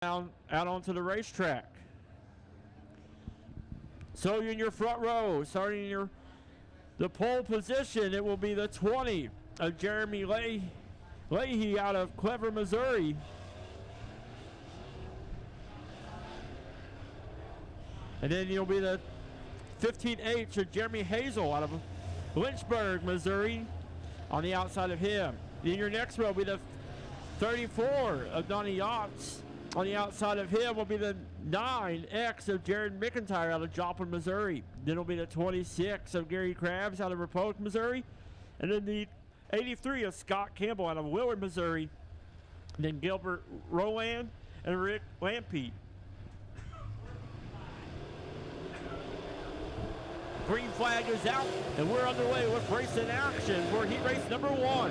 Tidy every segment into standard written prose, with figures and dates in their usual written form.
out onto the racetrack. So you're in your front row, starting in the pole position. It will be the 20 of Jeremy Leahy out of Clever, Missouri. And then you'll be the 15H of Jeremy Hazel out of Lynchburg, Missouri, on the outside of him. Then your next row will be the 34 of Donnie Yachts. On the outside of him will be the 9X of Jared McIntyre out of Joplin, Missouri. Then it'll be the 26 of Gary Krabs out of Republic, Missouri. And then the 83 of Scott Campbell out of Willard, Missouri. And then Gilbert Rowland and Rick Lampy. Green flag is out, and we're underway with race in action for heat race number 1.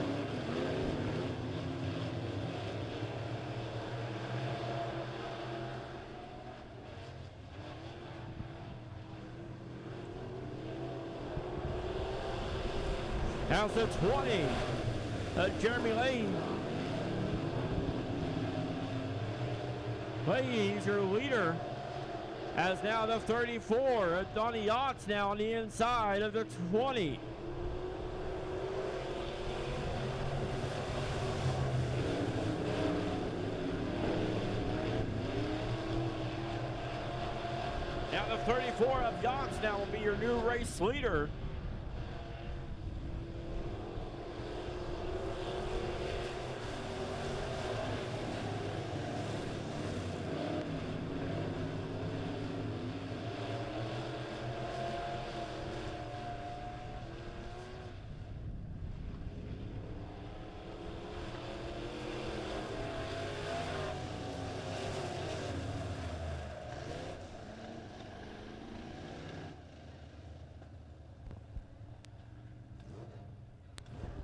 How's the 20? Jeremy Leahy's your leader. As now the 34, Donnie Yachts now on the inside of the 20. Now the 34 of Yachts now will be your new race leader.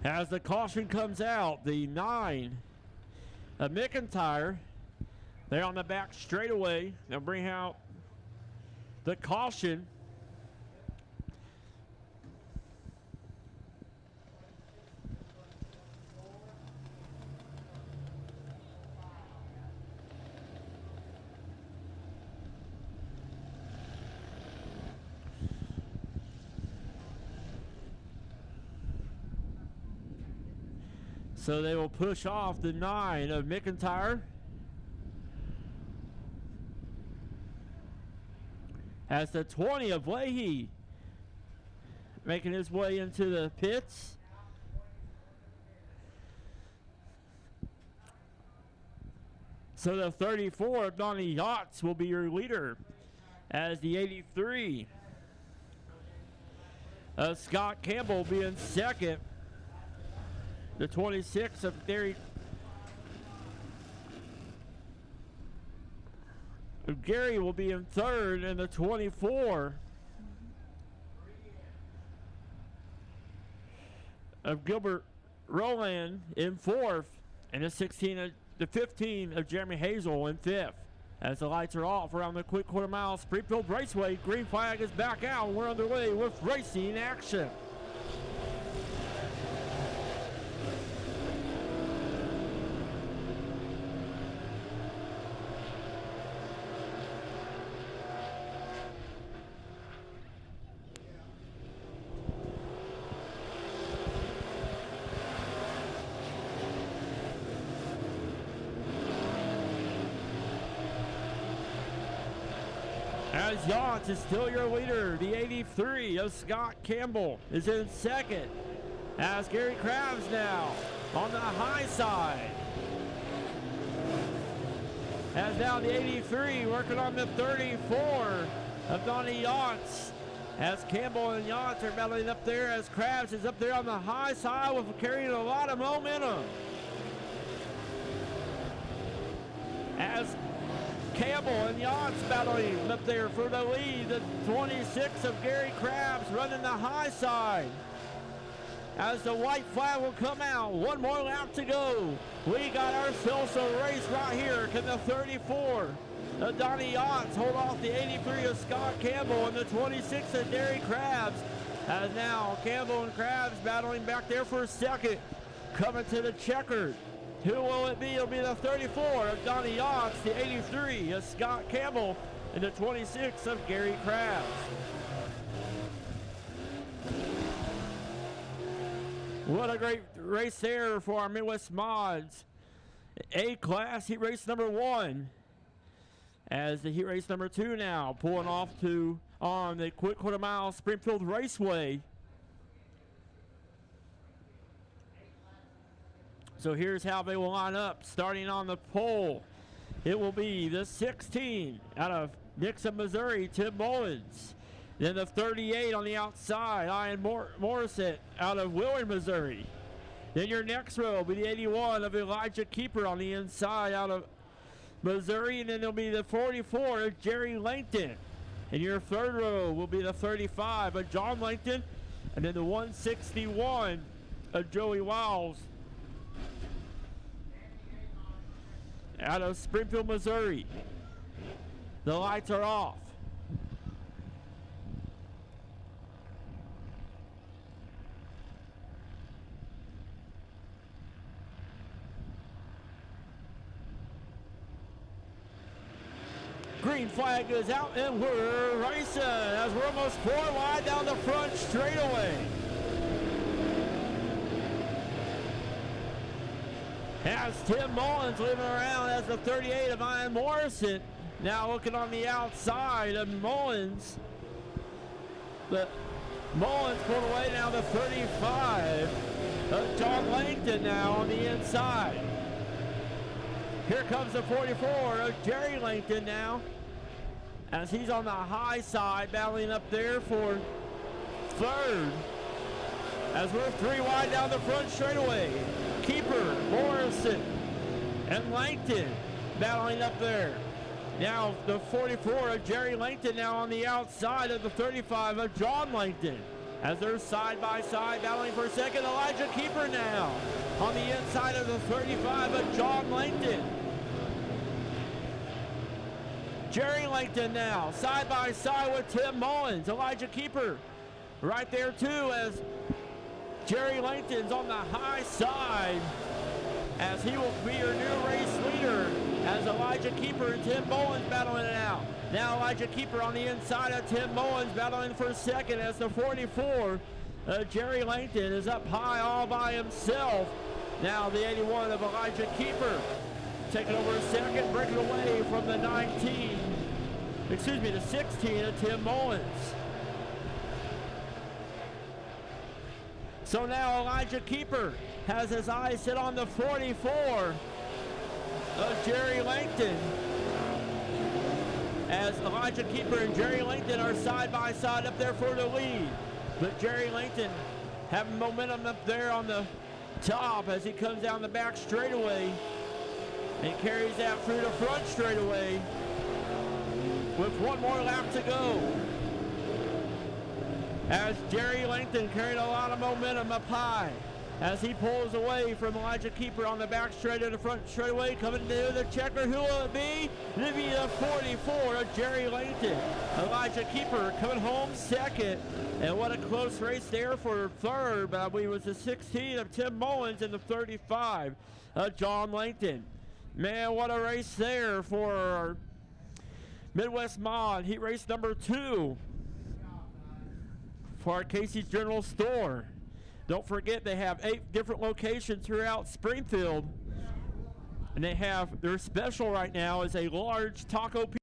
As the caution comes out, the 9 of McIntyre, they're on the back straightaway. They'll bring out the caution. So they will push off the 9 of McIntyre. As the 20 of Leahy making his way into the pits. So the 34 of Donnie Yachts will be your leader. As the 83 of Scott Campbell will be in second. The 26 of Gary will be in third, and the 24 of Gilbert Rowland in fourth, and the 15 of Jeremy Hazel in fifth. As the lights are off around the quick quarter mile Springfield Raceway, green flag is back out, and we're underway with racing action. As Yachts is still your leader, the 83 of Scott Campbell is in second. As Gary Krabs now on the high side. As now the 83 working on the 34 of Donnie Yachts. As Campbell and Yachts are battling up there, as Krabs is up there on the high side with carrying a lot of momentum. As Campbell and Yachts battling up there for the lead. The 26 of Gary Krabs running the high side. As the white flag will come out, one more lap to go. We got ourselves a race right here. Can the 34 of Donnie Yachts hold off the 83 of Scott Campbell and the 26 of Gary Krabs? As now Campbell and Krabs battling back there for a second. Coming to the checkered. Who will it be? It'll be the 34 of Donnie Yachts, the 83 of Scott Campbell, and the 26 of Gary Krabs. What a great race there for our Midwest Mods. A-Class heat race number 1. As the heat race number 2 now pulling off to on the quick quarter mile Springfield Raceway. So here's how they will line up. Starting on the pole, it will be the 16 out of Nixon, Missouri, Tim Mullins. Then the 38 on the outside, Ian Morissette out of Willard, Missouri. Then your next row will be the 81 of Elijah Keeper on the inside out of Missouri. And then there'll be the 44 of Jerry Langton. And your third row will be the 35 of John Langton. And then the 161 of Joey Wiles out of Springfield, Missouri. The lights are off. Green flag goes out and we're racing as we're almost 4 wide down the front straightaway. As Tim Mullins leaving around as the 38 of Ian Morrison. Now looking on the outside of Mullins. But Mullins pulled away now the 35 of John Langton now on the inside. Here comes the 44 of Jerry Langton now, as he's on the high side battling up there for third. As we're 3 wide down the front straightaway. Keeper, Morrison, and Langton battling up there. Now the 44 of Jerry Langton now on the outside of the 35 of John Langton. As they're side by side battling for second. Elijah Keeper now on the inside of the 35 of John Langton. Jerry Langton now side by side with Tim Mullins. Elijah Keeper right there too, as Jerry Langton's on the high side, as he will be your new race leader, as Elijah Keeper and Tim Mullins battling it out. Now Elijah Keeper on the inside of Tim Mullins battling for second, as the 44 Jerry Langton is up high all by himself. Now the 81 of Elijah Keeper taking over second, breaking away from the the 16 of Tim Mullins. So now Elijah Keeper has his eyes set on the 44 of Jerry Langton, as Elijah Keeper and Jerry Langton are side by side up there for the lead. But Jerry Langton having momentum up there on the top as he comes down the back straightaway and carries that through the front straightaway with 1 more lap to go. As Jerry Langton carried a lot of momentum up high as he pulls away from Elijah Keeper on the back straight of the front straightaway. Coming to the checker, who will it be? It'll be the 44 of Jerry Langton. Elijah Keeper coming home second. And what a close race there for third. But I believe it was the 16 of Tim Mullins and the 35 of John Langton. Man, what a race there for our Midwest Mod heat race number 2 for our Casey's General Store. Don't forget, they have 8 different locations throughout Springfield, and they have their special right now is a large taco pizza.